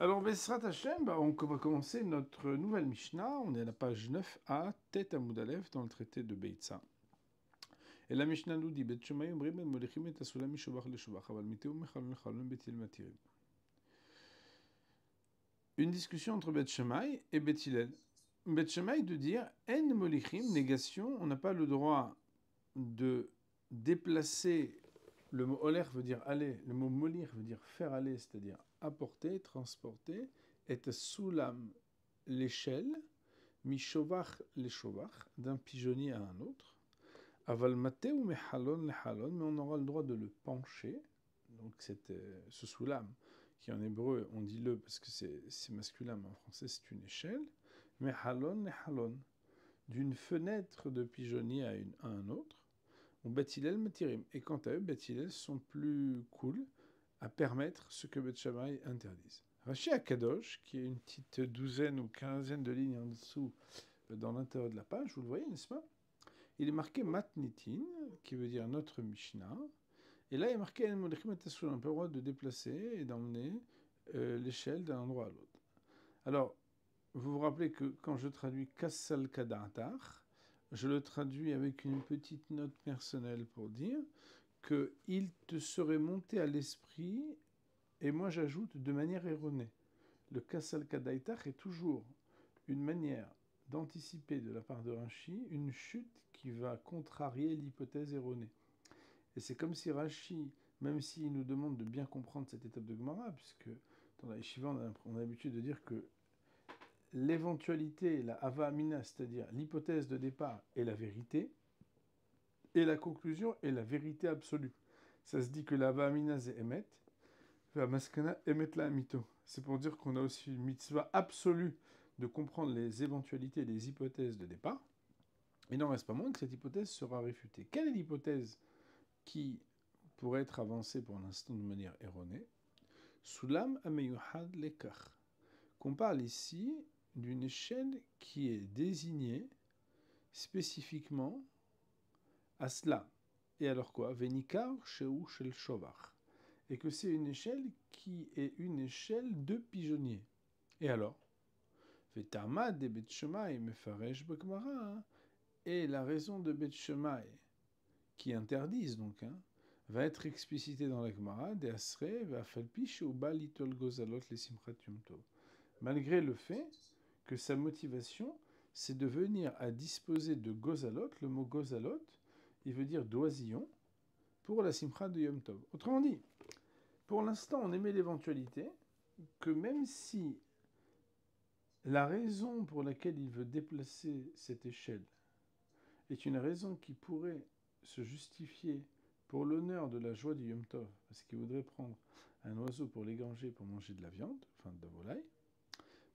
Alors, Besrat Hashem, on va commencer notre nouvelle Mishnah. On est à la page 9a, Tet Amud Aleph, dans le traité de Beitza. Et la Mishnah nous dit Bet Shemai Omrim Ben Molechim et Asulam Mishovach Leshovach, Aval Miteu Mechalon Lechalon Betil Matirim. Une discussion entre Bet Shemai et Bet Hillel. Bet Shemai de dire En Molechim, négation, on n'a pas le droit de déplacer. Le mot oler veut dire aller, le mot molir veut dire faire aller, c'est-à-dire apporter, transporter, et soulam, l'échelle, mishovach leshovach, d'un pigeonnier à un autre. Aval maté ou mehalon lehalon, mais on aura le droit de le pencher. Donc ce soulam, qui en hébreu on dit le parce que c'est masculin, mais en français c'est une échelle. Mehalon lehalon, d'une fenêtre de pigeonnier à un autre. Bet Hillel matirim. Et quant à eux, Bet Hillel sont plus cool à permettre ce que Bet Shammai interdise. Rashi Akadosh, qui est une petite douzaine ou quinzaine de lignes en dessous dans l'intérieur de la page, vous le voyez, n'est-ce pas? Il est marqué Matnitin, qui veut dire notre Mishnah. Et là, il est marqué El Molechim et Tassoul. On peut avoir le droit de déplacer et d'emmener l'échelle d'un endroit à l'autre. Alors, vous vous rappelez que quand je traduis Kassal Kadatar, je le traduis avec une petite note personnelle pour dire qu'il te serait monté à l'esprit, et moi j'ajoute de manière erronée. Le Kassal Kadaitar est toujours une manière d'anticiper de la part de Rashi une chute qui va contrarier l'hypothèse erronée. Et c'est comme si Rashi, même s'il nous demande de bien comprendre cette étape de Gemara, puisque dans la Yeshiva on a l'habitude de dire que l'éventualité, la hava amina, c'est-à-dire l'hypothèse de départ est la vérité, et la conclusion est la vérité absolue. Ça se dit que la hava amina c'est emet, la maskana emet la amito. C'est pour dire qu'on a aussi une mitzvah absolue de comprendre les éventualités et les hypothèses de départ. Il n'en reste pas moins que cette hypothèse sera réfutée. Quelle est l'hypothèse qui pourrait être avancée pour l'instant de manière erronée? Sulam ameyuhad lekach. Qu'on parle ici d'une échelle qui est désignée spécifiquement à cela. Et alors quoi? Venikar sheu shel shovar. Et que c'est une échelle qui est une échelle de pigeonnier. Et alors? Vetama de Bet Shemai mefaresh b'Gemara. Et la raison de Bet Shemai, qui interdisent donc, va être explicitée dans la Gemara, de Asre, ve'afalpi sheuba litol gozalot le simchat yom tov. Malgré le fait que sa motivation, c'est de venir à disposer de gozalot. Le mot gozalot, il veut dire d'oisillon, pour la simcha de Yom Tov. Autrement dit, pour l'instant, on émet l'éventualité que même si la raison pour laquelle il veut déplacer cette échelle est une raison qui pourrait se justifier pour l'honneur de la joie du Yom Tov, parce qu'il voudrait prendre un oiseau pour l'égorger pour manger de la viande, enfin de la volaille,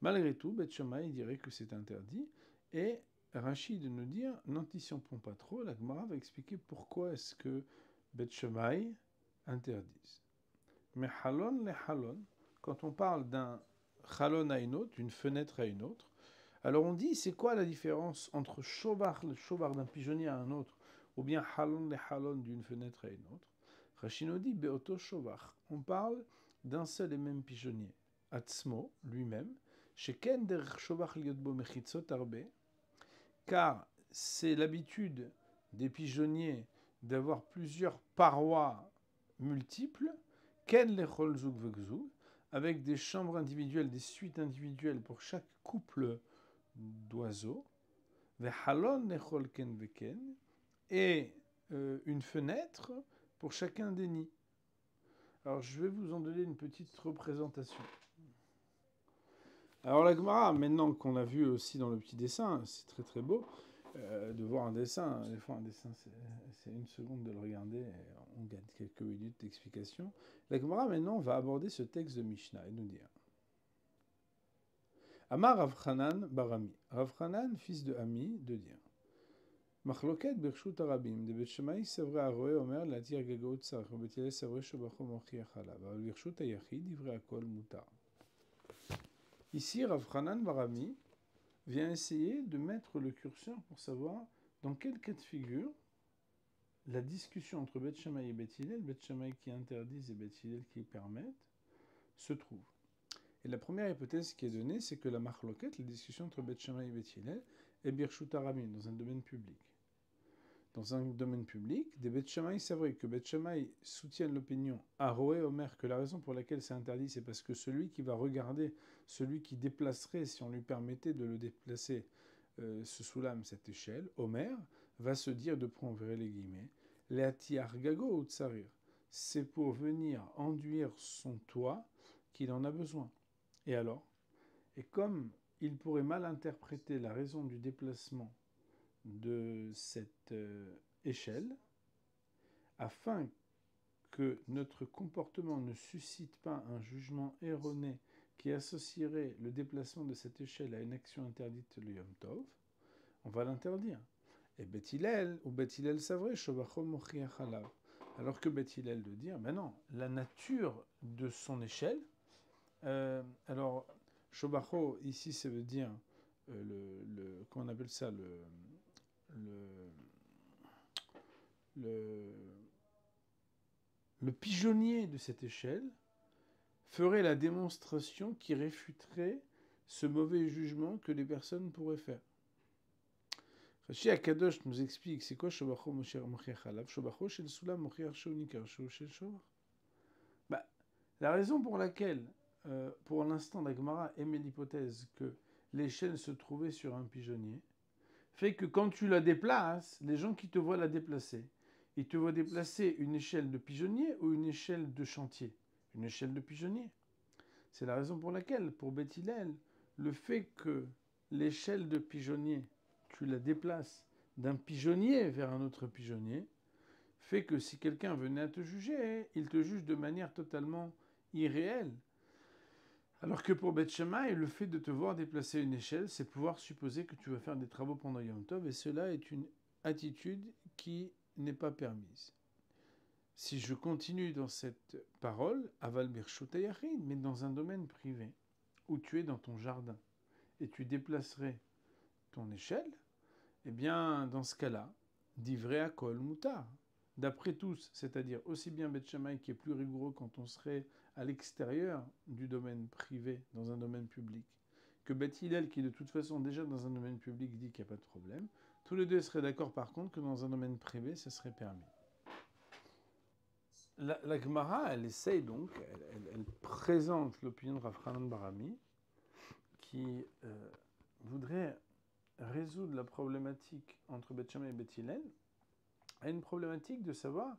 malgré tout, Bet Shammai dirait que c'est interdit, et Rachid nous dire, n'anticipons pas trop, la Gemara va expliquer pourquoi est-ce que Bet Shammai interdise. Mais halon le halon, quand on parle d'un halon à une autre, une fenêtre à une autre, alors on dit, c'est quoi la différence entre shovar, le shovar d'un pigeonnier à un autre, ou bien halon le halon d'une fenêtre à une autre? Rachid nous dit, beoto shovar, on parle d'un seul et même pigeonnier, Atzmo, lui-même, sheken derech shovar liot bo mechitzot arbe, car c'est l'habitude des pigeonniers d'avoir plusieurs parois multiples, ken lechol zug vegzug, avec des chambres individuelles, des suites individuelles pour chaque couple d'oiseaux, vehalon lechol ken veken, et une fenêtre pour chacun des nids. Alors je vais vous en donner une petite représentation. Alors la Gemara, maintenant qu'on a vu aussi dans le petit dessin, c'est très très beau de voir un dessin. Des fois un dessin c'est une seconde de le regarder et on gagne quelques minutes d'explication. La Gemara maintenant va aborder ce texte de Mishnah et nous dire Amar Rav Hanan Barami. Rav Hanan, fils de Ami, de dire Machloket birshut arabim, de Bet Shammai sevre aroe omer latir gagot tzarech, Bet Hillel sevre shobacho mochiach alav, aval birshut hayachid divrei akol mutar. Ici, Rav Hanan Barami vient essayer de mettre le curseur pour savoir dans quel cas de figure la discussion entre Bet Shammai et Bet Hillel, Bet Shammai qui interdisent et Bet Hillel qui permettent, se trouve. Et la première hypothèse qui est donnée, c'est que la marloquette, la discussion entre Beth Shammai et Beth Hillel, est Birshut Aramim, dans un domaine public. Dans un domaine public, des Beth Shammai, c'est vrai que Beth Shammai soutiennent l'opinion à Roé Omer que la raison pour laquelle c'est interdit, c'est parce que celui qui va regarder, celui qui déplacerait, si on lui permettait de le déplacer, ce soulam, cette échelle, Omer, va se dire, de prendre les guillemets, Leati Argago ou Tsarir. C'est pour venir enduire son toit qu'il en a besoin. Et alors? Et comme il pourrait mal interpréter la raison du déplacement de cette échelle, afin que notre comportement ne suscite pas un jugement erroné qui associerait le déplacement de cette échelle à une action interdite le Yom Tov, on va l'interdire. Et Beth Hillel, ou Beth Hillel savrait, Shobacho Mochiach Alav. Alors que Beth Hillel de dire, ben non, la nature de son échelle, alors Shobacho, ici, ça veut dire comment on appelle ça, le pigeonnier de cette échelle ferait la démonstration qui réfuterait ce mauvais jugement que les personnes pourraient faire. Rashi Akadosh nous explique c'est quoi Shobacho Mochiach Alav. Shobacho shel Sulam Mochiach Shounikar shel Shobach. La raison pour laquelle, pour l'instant, la Gemara émet l'hypothèse que l'échelle se trouvait sur un pigeonnier, fait que quand tu la déplaces, les gens qui te voient la déplacer, ils te voient déplacer une échelle de pigeonnier ou une échelle de chantier? Une échelle de pigeonnier. C'est la raison pour laquelle, pour Beth Hillel, le fait que l'échelle de pigeonnier, tu la déplaces d'un pigeonnier vers un autre pigeonnier, fait que si quelqu'un venait à te juger, il te juge de manière totalement irréelle. Alors que pour Beth Shammai, le fait de te voir déplacer une échelle, c'est pouvoir supposer que tu vas faire des travaux pendant Yom Tov, et cela est une attitude qui n'est pas permise. Si je continue dans cette parole, Aval Birshut Hayachid, mais dans un domaine privé, où tu es dans ton jardin, et tu déplacerais ton échelle, eh bien, dans ce cas-là, d'ivrei akol mutar. D'après tous, c'est-à-dire aussi bien Beth Shammai qui est plus rigoureux quand on serait à l'extérieur du domaine privé, dans un domaine public, que Beth Hillel qui de toute façon déjà dans un domaine public dit qu'il n'y a pas de problème, tous les deux seraient d'accord par contre que dans un domaine privé, ce serait permis. La Gemara, elle essaye donc, elle présente l'opinion de Rav Hanan Barami, qui voudrait résoudre la problématique entre Beth Shammai et Beth Hillel, à une problématique de savoir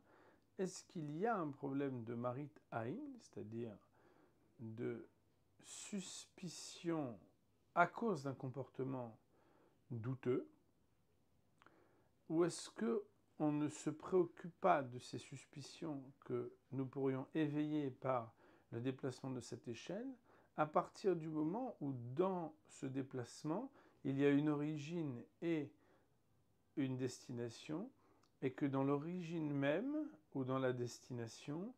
est-ce qu'il y a un problème de marit aïn, c'est-à-dire de suspicion à cause d'un comportement douteux, ou est-ce que on ne se préoccupe pas de ces suspicions que nous pourrions éveiller par le déplacement de cette échelle à partir du moment où dans ce déplacement il y a une origine et une destination, et que dans l'origine même ou dans la destination,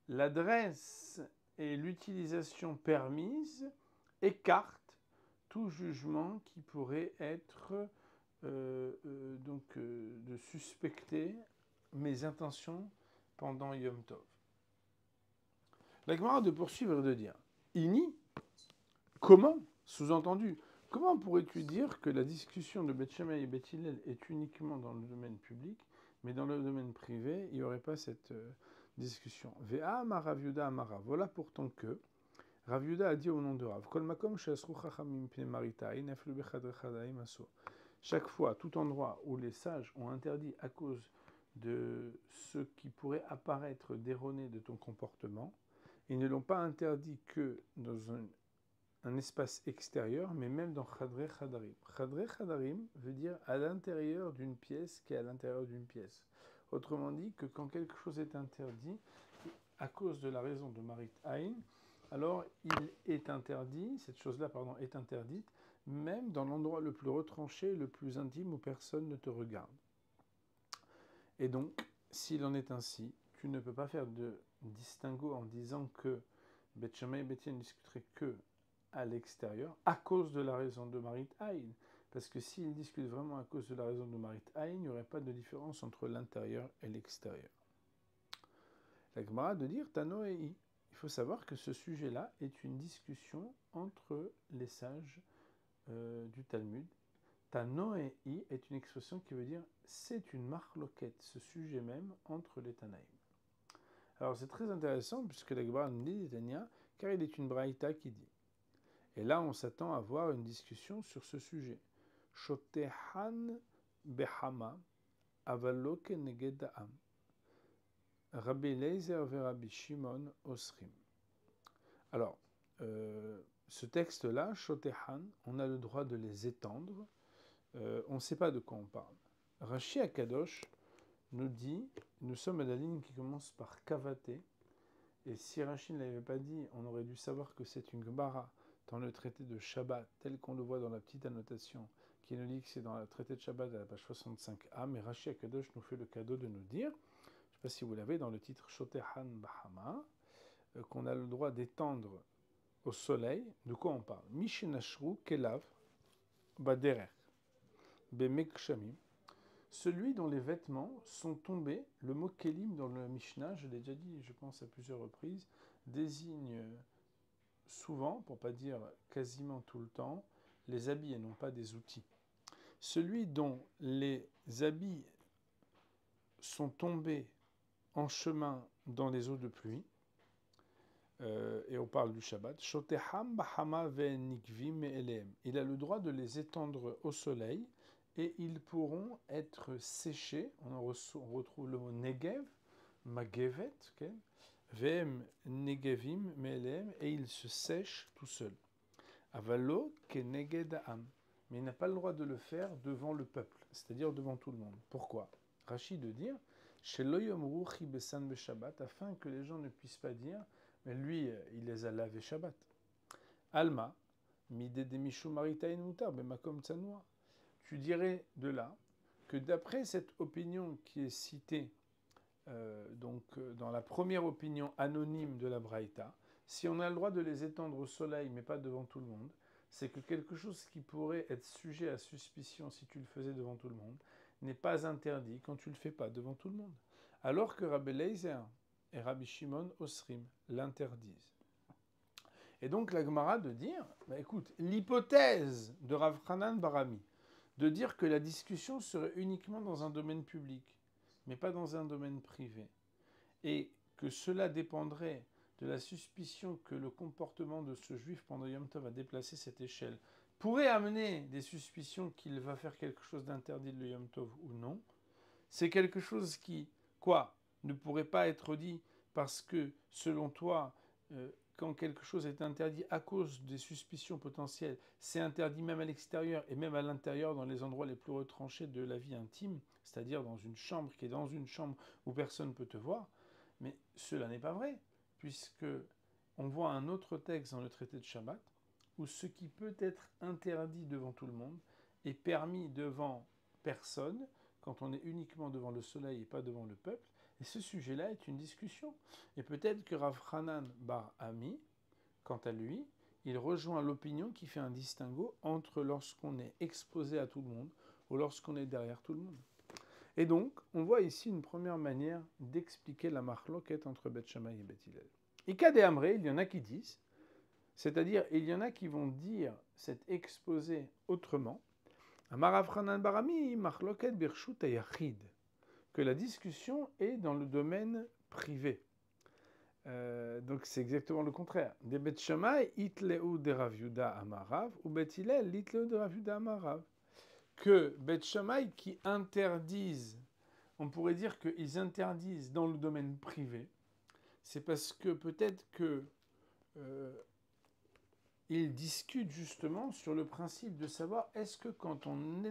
l'adresse et l'utilisation permise écartent tout jugement qui pourrait être de suspecter mes intentions pendant Yom Tov. La Gemara de poursuivre et de dire Ini, comment, sous-entendu, comment pourrais-tu dire que la discussion de Beth Shammai et Beth Hillel est uniquement dans le domaine public, mais dans le domaine privé, il n'y aurait pas cette discussion? Ve'a amar Rav Yehuda amara. Voilà pourtant que Rav Yehuda a dit au nom de Rav Kol makom she'asru chachamim pnei maritain aflu bechadre chadaim aso. Chaque fois, tout endroit où les sages ont interdit à cause de ce qui pourrait apparaître d'erroné de ton comportement, ils ne l'ont pas interdit que dans un espace extérieur, mais même dans Chadre Chadarim. Chadre Chadarim veut dire à l'intérieur d'une pièce qui est à l'intérieur d'une pièce. Autrement dit, que quand quelque chose est interdit, à cause de la raison de Marit Aïn, alors il est interdit, cette chose-là, pardon, est interdite, même dans l'endroit le plus retranché, le plus intime où personne ne te regarde. Et donc, s'il en est ainsi, tu ne peux pas faire de distinguo en disant que Beth Shammai et Beth Hillel ne discuteraient que à l'extérieur, à cause de la raison de Marit Aïn. Parce que s'ils discutent vraiment à cause de la raison de Marit Aïn, il n'y aurait pas de différence entre l'intérieur et l'extérieur. La Gemara de dire Tano et I. Il il faut savoir que ce sujet-là est une discussion entre les sages du Talmud. Tanoei est une expression qui veut dire c'est une marloquette, ce sujet même, entre les Tanaïm. Alors c'est très intéressant puisque la Gemara nous dit Tania, car il est une braïta qui dit. Et là on s'attend à voir une discussion sur ce sujet. Shotehan behama avalo keneged ha'am. Rabbi Eliezer ve Rabbi Shimon osrim. Alors, ce texte-là, Shotehan, on a le droit de les étendre. On ne sait pas de quoi on parle. Rashi Akadosh nous dit, nous sommes à la ligne qui commence par Kavaté, et si Rashi ne l'avait pas dit, on aurait dû savoir que c'est une Gemara dans le traité de Shabbat, tel qu'on le voit dans la petite annotation, qui nous dit que c'est dans le traité de Shabbat à la page 65a, mais Rashi Akadosh nous fait le cadeau de nous dire, je ne sais pas si vous l'avez, dans le titre Shotehan Bahama, qu'on a le droit d'étendre au soleil. De quoi on parle? Mishinashru Kelav Baderer Bemekshamim, celui dont les vêtements sont tombés. Le mot kelim dans le Mishnah, je l'ai déjà dit, je pense à plusieurs reprises, désigne souvent, pour ne pas dire quasiment tout le temps, les habits et non pas des outils. Celui dont les habits sont tombés en chemin dans les eaux de pluie, et on parle du Shabbat, Shoteham Bahama Ve'nikvim Elem. Il a le droit de les étendre au soleil et ils pourront être séchés. On retrouve le mot Negev, Magevet, okay? Ve'em Negevim Me'elem, et ils se sèchent tout seuls. Avalo Keneged Ha'am. Mais il n'a pas le droit de le faire devant le peuple, c'est-à-dire devant tout le monde. Pourquoi? Rachid de dire, chez Loyomru Chibesan Beshabbat, afin que les gens ne puissent pas dire, mais lui, il les a lavés Shabbat. Alma, Mide Demishu Maritaïn Mutar, Bemakom Tsanoa. Tu dirais de là que d'après cette opinion qui est citée dans la première opinion anonyme de la Braïta, si on a le droit de les étendre au soleil, mais pas devant tout le monde, c'est que quelque chose qui pourrait être sujet à suspicion si tu le faisais devant tout le monde n'est pas interdit quand tu ne le fais pas devant tout le monde. Alors que Rabbi Eliezer et Rabbi Shimon Osrim l'interdisent. Et donc la Gemara de dire, écoute, l'hypothèse de Rav Hanan Barami, de dire que la discussion serait uniquement dans un domaine public, mais pas dans un domaine privé, et que cela dépendrait de la suspicion que le comportement de ce juif pendant Yom Tov a déplacé cette échelle, pourrait amener des suspicions qu'il va faire quelque chose d'interdit de Yom Tov ou non, c'est quelque chose qui, ne pourrait pas être dit parce que, selon toi, quand quelque chose est interdit à cause des suspicions potentielles, c'est interdit même à l'extérieur et même à l'intérieur dans les endroits les plus retranchés de la vie intime, c'est-à-dire dans une chambre qui est dans une chambre où personne ne peut te voir. Mais cela n'est pas vrai, puisque on voit un autre texte dans le traité de Shabbat où ce qui peut être interdit devant tout le monde est permis devant personne quand on est uniquement devant le soleil et pas devant le peuple. Et ce sujet-là est une discussion. Et peut-être que Rav Hanan Bar Ami, quant à lui, il rejoint l'opinion qui fait un distinguo entre lorsqu'on est exposé à tout le monde ou lorsqu'on est derrière tout le monde. Et donc, on voit ici une première manière d'expliquer la marloquette entre Beth Shammai et Beth Hillel. Ikad et Amré, il y en a qui disent, c'est-à-dire il y en a qui vont dire cet exposé autrement, Amarav Hanan Barami, marloquette birshut ayachid, que la discussion est dans le domaine privé. Donc c'est exactement le contraire. Des Beth Shammai, itleu de Rav Yuda amarav, ou Beth Hillel, itleu de Rav Yuda amarav. Que Beth Shammai qui interdisent, on pourrait dire qu'ils interdisent dans le domaine privé, c'est parce que peut-être que ils discutent justement sur le principe de savoir est-ce que quand on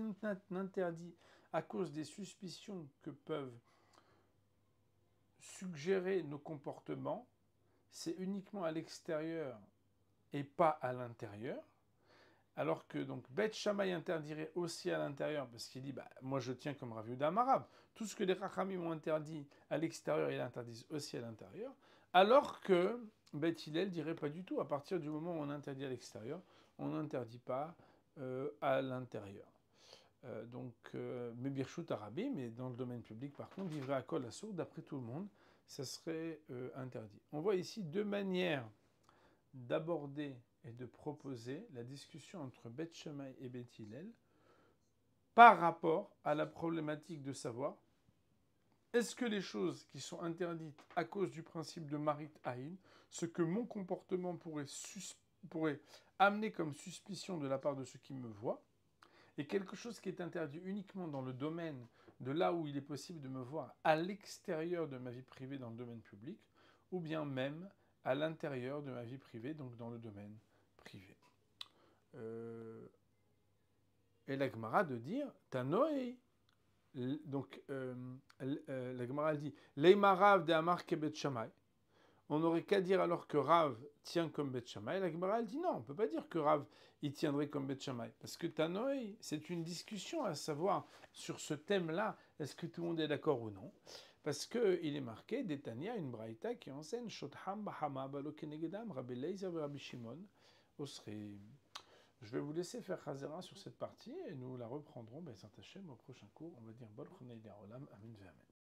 interdit à cause des suspicions que peuvent suggérer nos comportements, c'est uniquement à l'extérieur et pas à l'intérieur. Alors que donc Beth Shammai interdirait aussi à l'intérieur, parce qu'il dit, moi je tiens comme Rav Yuda Amarav, tout ce que les Rachamim ont interdit à l'extérieur, ils l'interdisent aussi à l'intérieur, alors que Beth Hillel dirait pas du tout, à partir du moment où on interdit à l'extérieur, on n'interdit pas à l'intérieur. Mais Birshut Arabi, mais dans le domaine public par contre, vivrait à Kol Assour, d'après tout le monde, ça serait interdit. On voit ici deux manières d'aborder et de proposer la discussion entre Beth Shammai et Beth Hillel par rapport à la problématique de savoir est-ce que les choses qui sont interdites à cause du principe de Marit Aïn, ce que mon comportement pourrait amener comme suspicion de la part de ceux qui me voient, est quelque chose qui est interdit uniquement dans le domaine de là où il est possible de me voir à l'extérieur de ma vie privée dans le domaine public, ou bien même à l'intérieur de ma vie privée, donc dans le domaine privé. Et la Gemara de dire, Tanoé. Donc, la Gemara dit, Leima Rav de Amar ke Bet Shammai. On n'aurait qu'à dire alors que Rav tient comme Bet Shammai. La Gemara dit non, on ne peut pas dire que Rav il tiendrait comme Bet Shammai. Parce que Tanoï, c'est une discussion à savoir sur ce thème-là, est-ce que tout le monde est d'accord ou non. Parce qu'il est marqué, d'Etania, une braïta qui enseigne Shotham Bahama Balo Kenegedam, Rabbi Leiza et Rabbi Shimon. Je vais vous laisser faire Chazera sur cette partie et nous la reprendrons, Bezat Hashem, au prochain cours. On va dire Baruch Olam, Amen Ve'amen.